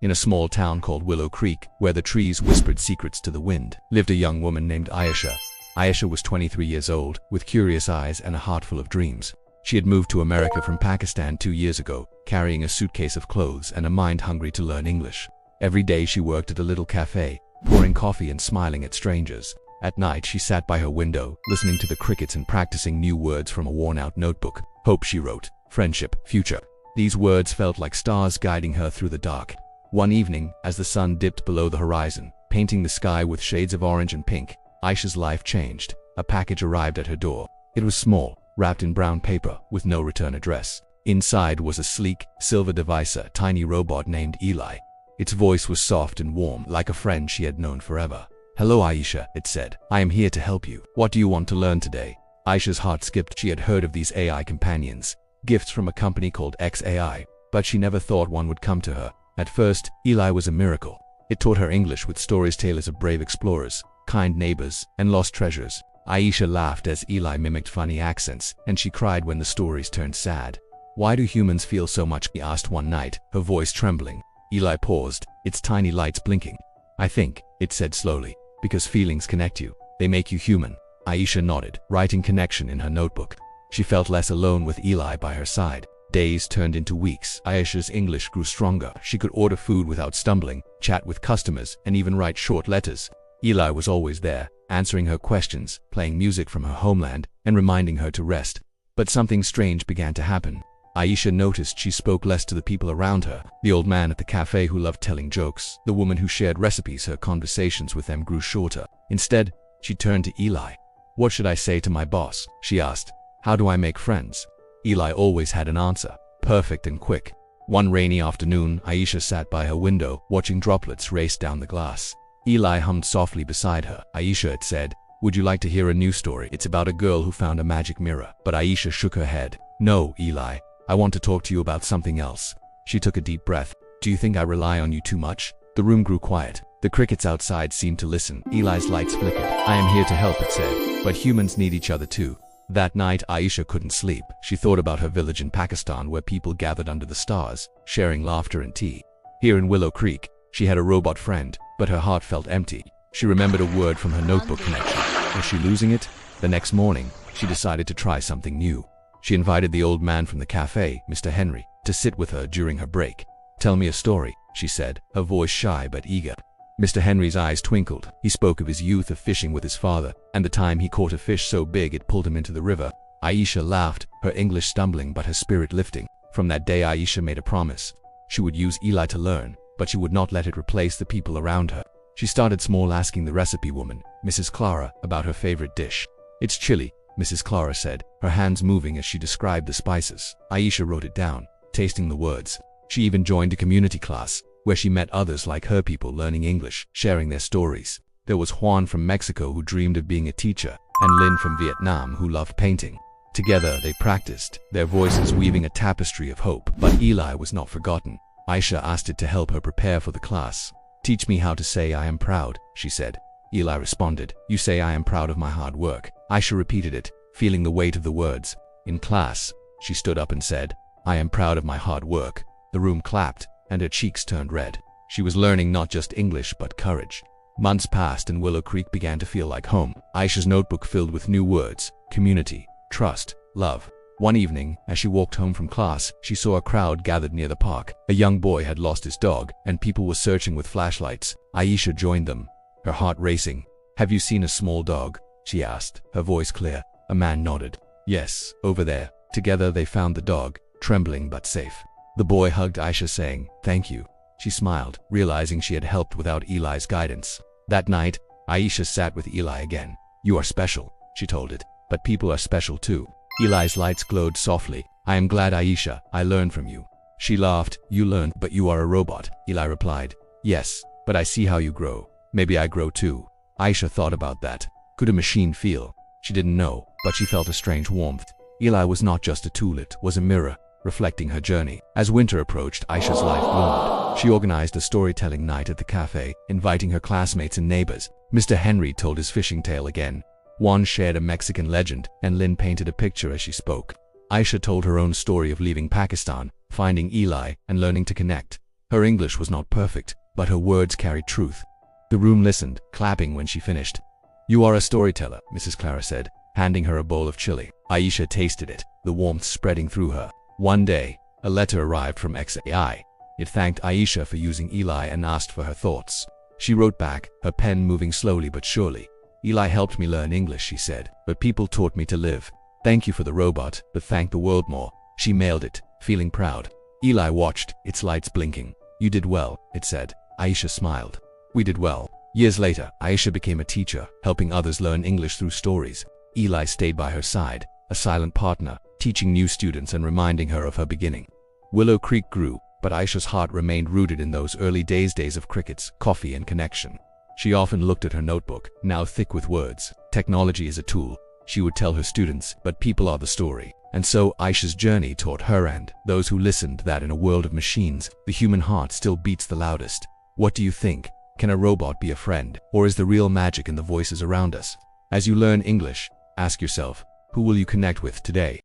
In a small town called Willow Creek, where the trees whispered secrets to the wind, lived a young woman named Aisha. Aisha was 23 years old, with curious eyes and a heart full of dreams. She had moved to America from Pakistan 2 years ago, carrying a suitcase of clothes and a mind hungry to learn English. Every day she worked at a little cafe, pouring coffee and smiling at strangers. At night she sat by her window, listening to the crickets and practicing new words from a worn-out notebook. Hope, she wrote. Friendship, future. These words felt like stars guiding her through the dark. One evening, as the sun dipped below the horizon, painting the sky with shades of orange and pink, Aisha's life changed. A package arrived at her door. It was small, wrapped in brown paper, with no return address. Inside was a sleek, silver device, a tiny robot named Eli. Its voice was soft and warm, like a friend she had known forever. "Hello Aisha," it said. "I am here to help you. What do you want to learn today?" Aisha's heart skipped. She had heard of these AI companions, gifts from a company called XAI, but she never thought one would come to her. At first, Eli was a miracle. It taught her English with stories, tales of brave explorers, kind neighbors, and lost treasures. Aisha laughed as Eli mimicked funny accents, and she cried when the stories turned sad. "Why do humans feel so much?" he asked one night, her voice trembling. Eli paused, its tiny lights blinking. "I think," it said slowly, "because feelings connect you. They make you human." Aisha nodded, writing connection in her notebook. She felt less alone with Eli by her side. Days turned into weeks. Aisha's English grew stronger. She could order food without stumbling, chat with customers, and even write short letters. Eli was always there, answering her questions, playing music from her homeland, and reminding her to rest. But something strange began to happen. Aisha noticed she spoke less to the people around her. The old man at the cafe who loved telling jokes, the woman who shared recipes, her conversations with them grew shorter. Instead, she turned to Eli. "What should I say to my boss?" she asked. "How do I make friends?" Eli always had an answer, perfect and quick. One rainy afternoon, Aisha sat by her window, watching droplets race down the glass. Eli hummed softly beside her. "Aisha," it said, "would you like to hear a new story? It's about a girl who found a magic mirror." But Aisha shook her head. "No, Eli. I want to talk to you about something else." She took a deep breath. "Do you think I rely on you too much?" The room grew quiet. The crickets outside seemed to listen. Eli's lights flickered. "I am here to help," it said, "but humans need each other too." That night, Aisha couldn't sleep. She thought about her village in Pakistan where people gathered under the stars, sharing laughter and tea. Here in Willow Creek, she had a robot friend, but her heart felt empty. She remembered a word from her notebook connection. Was she losing it? The next morning, she decided to try something new. She invited the old man from the cafe, Mr. Henry, to sit with her during her break. "Tell me a story," she said, her voice shy but eager. Mr. Henry's eyes twinkled. He spoke of his youth of fishing with his father, and the time he caught a fish so big it pulled him into the river. Aisha laughed, her English stumbling but her spirit lifting. From that day, Aisha made a promise. She would use Eli to learn, but she would not let it replace the people around her. She started small, asking the recipe woman, Mrs. Clara, about her favorite dish. "It's chili," Mrs. Clara said, her hands moving as she described the spices. Aisha wrote it down, tasting the words. She even joined a community class, where she met others like her, people learning English, sharing their stories. There was Juan from Mexico who dreamed of being a teacher, and Lin from Vietnam who loved painting. Together they practiced, their voices weaving a tapestry of hope. But Eli was not forgotten. Aisha asked it to help her prepare for the class. "Teach me how to say I am proud," she said. Eli responded, "You say I am proud of my hard work." Aisha repeated it, feeling the weight of the words. In class, she stood up and said, "I am proud of my hard work." The room clapped, and her cheeks turned red. She was learning not just English but courage. Months passed and Willow Creek began to feel like home. Aisha's notebook filled with new words: community, trust, love. One evening, as she walked home from class, she saw a crowd gathered near the park. A young boy had lost his dog, and people were searching with flashlights. Aisha joined them, her heart racing. "Have you seen a small dog?" she asked, her voice clear. A man nodded. "Yes, over there." Together they found the dog, trembling but safe. The boy hugged Aisha, saying, "Thank you." She smiled, realizing she had helped without Eli's guidance. That night, Aisha sat with Eli again. "You are special," she told it, "but people are special too." Eli's lights glowed softly. "I am glad, Aisha, I learned from you." She laughed. "You learned, but you are a robot," Eli replied. "Yes, but I see how you grow. Maybe I grow too." Aisha thought about that. Could a machine feel? She didn't know, but she felt a strange warmth. Eli was not just a tool, it was a mirror, reflecting her journey. As winter approached, Aisha's life bloomed. She organized a storytelling night at the cafe, inviting her classmates and neighbors. Mr. Henry told his fishing tale again. Juan shared a Mexican legend, and Lynn painted a picture as she spoke. Aisha told her own story of leaving Pakistan, finding Eli, and learning to connect. Her English was not perfect, but her words carried truth. The room listened, clapping when she finished. "You are a storyteller," Mrs. Clara said, handing her a bowl of chili. Aisha tasted it, the warmth spreading through her. One day, a letter arrived from XAI. It thanked Aisha for using Eli and asked for her thoughts. She wrote back, her pen moving slowly but surely. "Eli helped me learn English," she said, "but people taught me to live. Thank you for the robot, but thank the world more." She mailed it, feeling proud. Eli watched, its lights blinking. "You did well," it said. Aisha smiled. "We did well." Years later, Aisha became a teacher, helping others learn English through stories. Eli stayed by her side, a silent partner, teaching new students and reminding her of her beginning. Willow Creek grew, but Aisha's heart remained rooted in those early days of crickets, coffee, and connection. She often looked at her notebook, now thick with words. "Technology is a tool," she would tell her students, "but people are the story." And so Aisha's journey taught her and those who listened that in a world of machines, the human heart still beats the loudest. What do you think? Can a robot be a friend, or is the real magic in the voices around us? As you learn English, ask yourself, who will you connect with today?